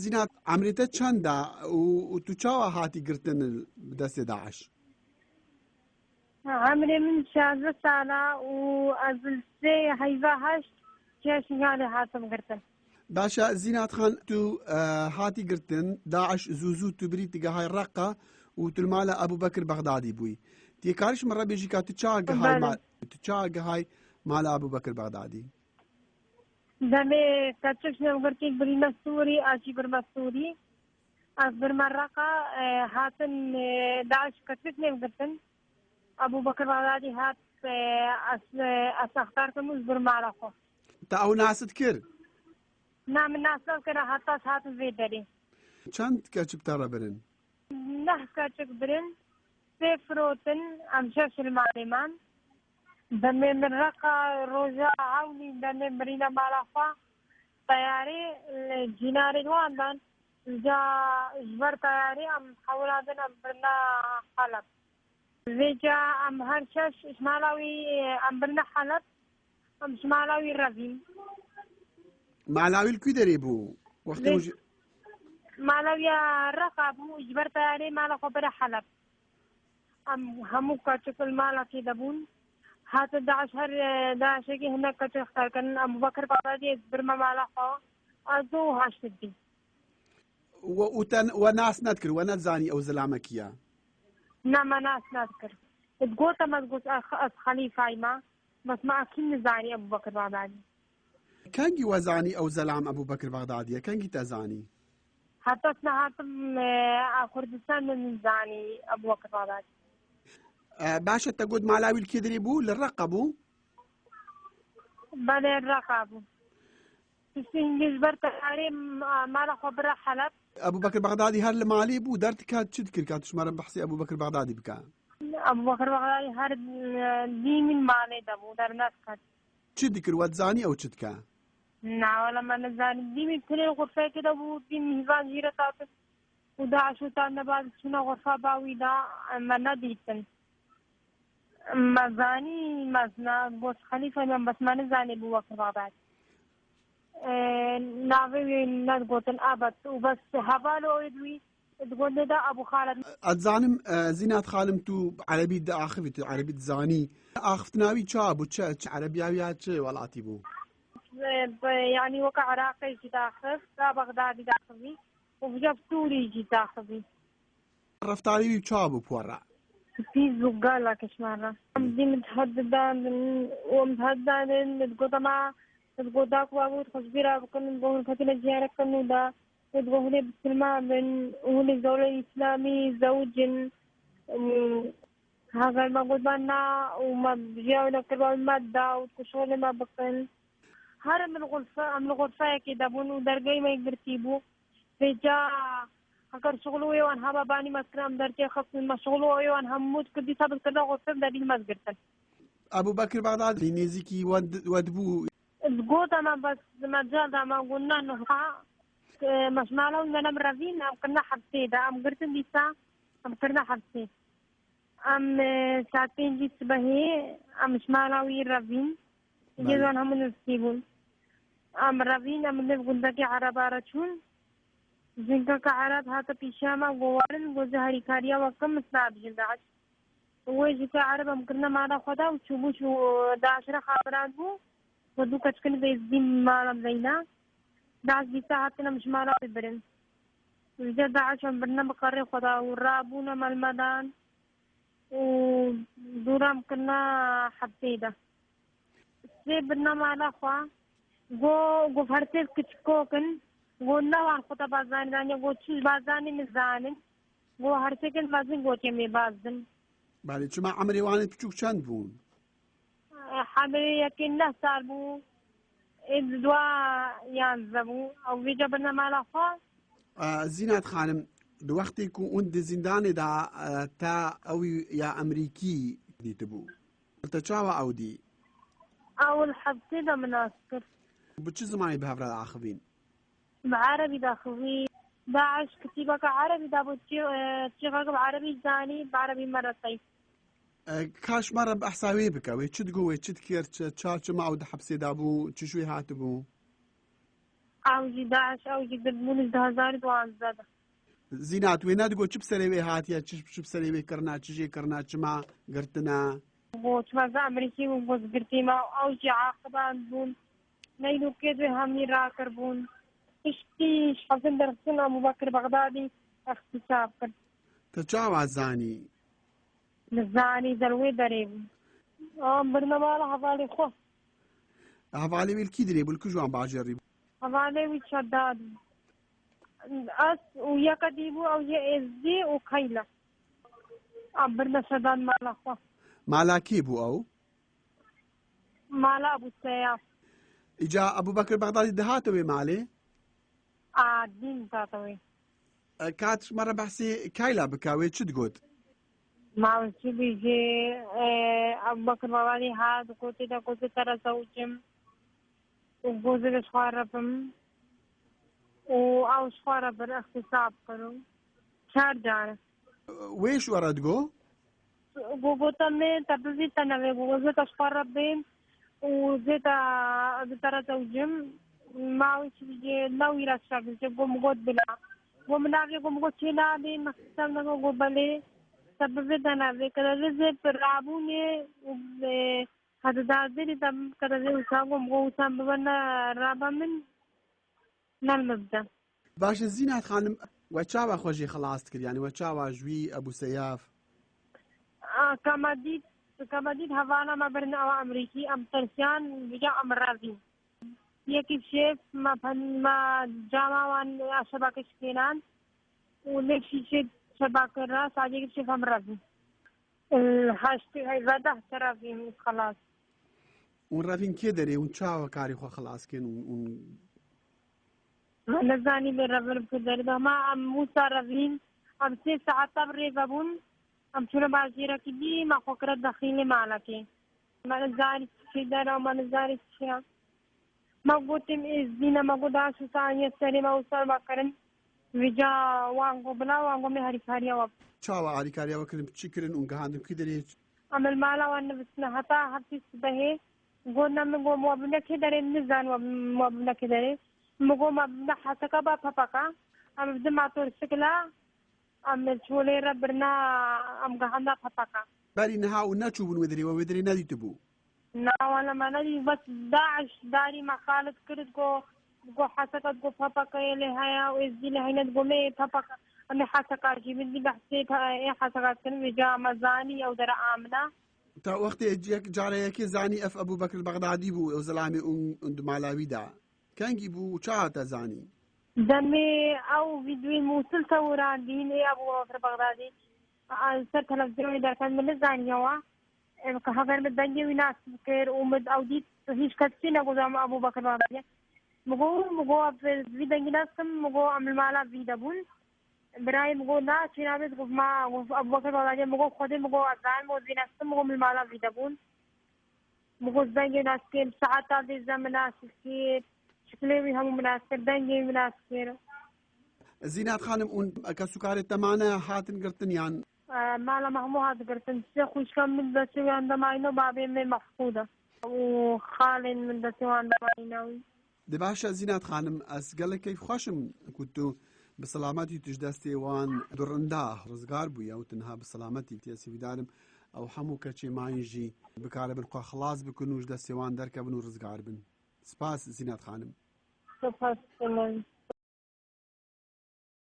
زینات عمرێتە چەندە و تو چاوە هاتی گرتن بدەستێ داعش؟ عمري من 16 سنة وأزلتي هيفا هشت كيش يعني هاتم قرتن. باشە زینات خان تو هاتی گرتن داعش زوو تو بریتی گەهای ڕقە و تلمالە ئەبوو بەکر بەغدادی بووی تێکاریش مەڕە بێژی کا تو چاگەهای مالە ئەبوو بەکر بەغدادی دمي كاتشوش نمغرتي بريما سوري أشي برما سوري برما الرقة هاتن داعش كاتشوش نمغرتن أبو بكر بغدادي هات أختاركم برما رخو تا ئەو ناست کرد نعم الناس كده حتى هات الفيدري چەند کەچک تەڕە برن نه كاتشك برن سيفروتن أم شاش المعلمان دمي من رقة روجا عوني دمي مرينا مالافا طياري الجناري الواندان جا جبر طياري أم حولادن أم برنا حلب فيجا أم هرشاش شمالاوي أم برنا حلب أم شمالاوي رافين مالاوی الکوی دەرێ بوو وەختی مالاوي رقابو جبر طياري مالا خبر حلب أم همو كاتشك المالا كي دبون هات داعش هر داعش كي هناك كاتشك اختار كان أبو بكر بغدادي برما مالا خو أزو هاشتدي وناس نذكر ونزاني أو زلامكيا نعم ناس نذكر تقول ما تقول أخ خليفة إما بس ما أكيد نزاني أبو بكر بغدادي كانجي وزاني أو زلام أبو بكر بغدادي كانجي تزاني حتى هاتم كردستان نزاني أبو بكر بغدادي باشا تقول مالاوي الكدري بو للرقبو بله الرقابو تسينجز برتقاري مالا خبر حلب أبو بكر بغدادي هر المالي بو درت كات تذكر كاتش مرة بحسي أبو بكر بغدادي بكا أبو بكر بغدادي هر دي من مالي دبو در ناس كات تذكر وتزاني أو تذكر نا ولا ما نزاني دي من كل الغرفة كده بو دي من هزان جيرة تاتن وداعش وتانا بعد شنا غرفة باوي دا ما نديتن مزاني مزنا بوس خليفة من بس ما نزاني أبو بكر بغدادي ناوي ناس قوتن أبد وبس هبالو يدوي تقول ده أبو خالد أتزانم زينات خالم تو عربي دا آخفت عربي زاني آخفت ناوي شابو تش عربياويات تش ولاتي بو يعني وقع عراقي جي داخل لا بغدادي داخلي وفجاب سوري جي داخلي رفتاري شابو بورا في زقالة كشمارة دي متهددان ومتهددان تقول ما تقول داك وابود خشبيرا بكن بقول فتنة زيارة كنو دا تقول هني بسلمان من هني الدولة الإسلامي زوج هذا ما قلت بنا وما بجاونا كربا المادة وتشغل ما بكن هرم من الغرفة كده بونو درجي ما يقدر تيبو فجاء أكر شغله يوان هبا باني مسكرام درجي خف من شغله يوان هموت كدي سبب كده غرفة درجي مسكرتن أبو بكر بغدادي نيزيكي ودبو الجوتا ما بس ما جاء ما قلنا إنه مش معلوم إننا مرافين أم كنا حبسي ده أم قرتن دي ساعة أم كنا حبسي أم ساعتين جيت بهي أم مش معلوم رافين يجون هم نسيبون أم رافين أم نقول ذاك عرب أرشون زنكا كعرب هذا بيشاما ووارن وزهري كاريا وكم سناب جلداش ويجي عرب أم كنا معنا خدا وشوفوا شو داشرة خبرات بو ودو كشكل بيزدين مالم زينا داعش دي ساعتنا مش مالا ببرن وجا داعش برنا بقري خدا ورابونا مالمدان ودورام كنا حبسيدة سي برنا مالا خوا go فرسيف كتشكوكن go نوان خطا بازاني دانيا go تشوش بازاني مزانن go هرسيكن بازن go تيمي بازن بالي شما عمري وانت بتشوك چند بون حملي يكن له سالبو إذ دوا ينزبو أو بيجا برنا مالا خوا زينات خانم دوقتی که اون زندان دا تا اوی یا امریکی دیتبو تچاوا او دی أول حبسي دا مناسكر بچه زمانی به هفراد آخوین بعربي داخوي داعش كتيبك عربي دابو تشيغاك بعربي زاني بعربي مرة طيب کاش مرة بأحساوي بك ويتشد قوي تشد كير تشاتش ما عود حبسي دابو تشوي هاتبو ئاوجی داعش ئەوجی گردبوونش 2012 زینات وێ نەدگۆ چ بسەرێوێ هاتیە چ بسەرێوێ کردنا چژێ کردنا چما گرتنا بۆ چمەزە ئەمریکی بوون بۆ گرتیمە ئەوجی عاقبان بوون نەین و پێدوێ هەمنی ڕاکرد بوون پشتی حەزم دەرخچن ئەبوبەکر بەغدادی اختیساب کرد تە چاوا زانی نزانی دەروێ دەرێ بوون ئەم برنەماڵە هەڤاڵی خۆ هەڤاڵێ ویلکی درێ بولکو جوان باژێڕی هەڤالێوی چەدادی ئەس و یەکەدی بوو ئەو یە ئێزدی و کەیلە ئەم برنە شەدان ماڵە خۆ مالاکی بوو ئەو مالا بوو سەیاف ئیجا ئەبوبەکر بەغدادی دەهاتەوێ مالێ ئادین داتەوەی کاتش مەرە بەحسی کایلا بکاوێ چت گوت ماوەچی بێژێ ئەبوبەکر بەغدادی هات گوتێدا گوتێ تەرە زەوجم و گۆزە لە شخوارەبم و ئەو شخوارە بەر اختیساب کردم 4 جارە وێش وەرەدگۆ گوتەمێ تە بزیتەنەوێ گۆزێتە شخوارەبێن و زێتە زەوجم ماوەچی بێژێ نەوی ڕەشەکردێ گۆم گوت بلا گۆ مناوێ گۆم گوت چێ نابێ مەخسەم نەگۆ گۆ بەلێ تە بزێتەنەوێ کە دەزێ زێ پڕابوونێ هەدەدازێری تە کە دەزێ وسا گۆم گۆ وسان ببەنە ڕابە من نەلمەبدە باشە زینات خانم وە چاوا خۆشی خلاص کرد یعنی وە چاوا ژووی ئەبوو سەیاف کەمەدید هەڤانە مەبرن ئەوە ئەمریکی ئەم تەرسیان بجا ئەم ڕازی یەکی شێف مە جاماوان شەباکە شکێنان و لێکشی شێت شەباکەرا سادێکی شێف ئەم ڕازی هەشتی هەیڤەدە تەرافین خلاص اون ڕەفین کێ دەرێ اون چاوە کاری خۆ خلاصکەن اون نەزانی لێ ڕەڤرم کرد دەردەما ئەم موسا ڕەڤین ئەم 3 سەعاتە بڕێڤە بوون ئەم چونە باژێرەکی دی مەخۆکرە دەخیلی مالەکێ مەنزاری چی دەرە و مەنزاری چیە مە گوتم ئێزدینە مەگو داش و سانیە سەرێمە و سەر بەکردن ویجا وانگۆ بلا وانگۆ مێ هەریکاریەوە چاوە ئاریکاریەوە کردن چی کردن اون گەهاندن کی دەرێ ئەمل ماڵەوان نووسنە هەتا هەفتی سبەهێ گۆ نەمە گۆ مۆبنەکێ دەرێ نزان مۆبنەکێ دەرێ مگۆ مەبنە حەسەکە بە پەپەکە ئەم بدما تۆر سکلا ئەم چۆلێرە برنا ئەم گەهەندا پەپەکە بەری نەها و نەچوو بوون وێدرێ وە وێدرێ نەدیتە بوو ناوەلەمانەدی بەس داعش داری مەخالت کرد گۆ حەسەکەت گۆ پەپەکەیە لێ هەیە و ئێزدی لە هەینەت گۆ مێ پەپەکە ئەمێ حەسەکاژی بندی بەحسێ حەسەکاتکردن وێجا مەزانی ئەو دەرە ئامنە تا وەختێ جارەیەکی زانی ئەف ئەبوبەکر بەغدادی بوو ئەو زەلامی اون مالاویدا کەنگی بوو چاوەتە زانی دەمێ ئەو ڤیدیۆی مووسڵ تەوراندین ئەبوبەکر بەغدادی سەر تەلەڤیزیۆنی دەکەن من نزانیەوە کە هەڤەر من دەنگێوی ناست کرد و من ئەو دیت هیچ کەسی نەگوزام ئەبوبەکر بەغدادی مگۆ وی دەنگی ناستم مگۆ ئەم مالا ڤی دەبوون برای مگۆ ناچی نابێت گفتما ئەبوبەکر بەغدادی مگۆ خودێ مگۆ ئەزان مۆ ڤی ناستم مگۆ من مالا ڤی دەبوون مگۆ دەنگێ ناست کرد سەعاتا دێزە مناسب کرد شکلێوی هەموو مناسب کرد دەنگێوی مناسب کرد زینات خانم اون کە سوکارێت تەمانە هاتن گرتن یان ماڵە هەموو هاتگرتن سێ خوشکە من دەچێویان دەماینەوە بابێ مێ مەفقودە و خاڵێن من دەچێوان دەماینەوەی دەباشە زینات خانم ئەس گەلەکەی خۆشم کوت و بسەلامەتی توش دەستێوان دوڕندا ڕزگار بوو یا و تەنها بسەلامەتی تێسیویدارم ئەو هەموو کەچێ ماینژی بکارە بن خوا خلاص بکن وش دەستێوان دەرکەبن و ڕزگار بن سپاس زینات خانم سپاس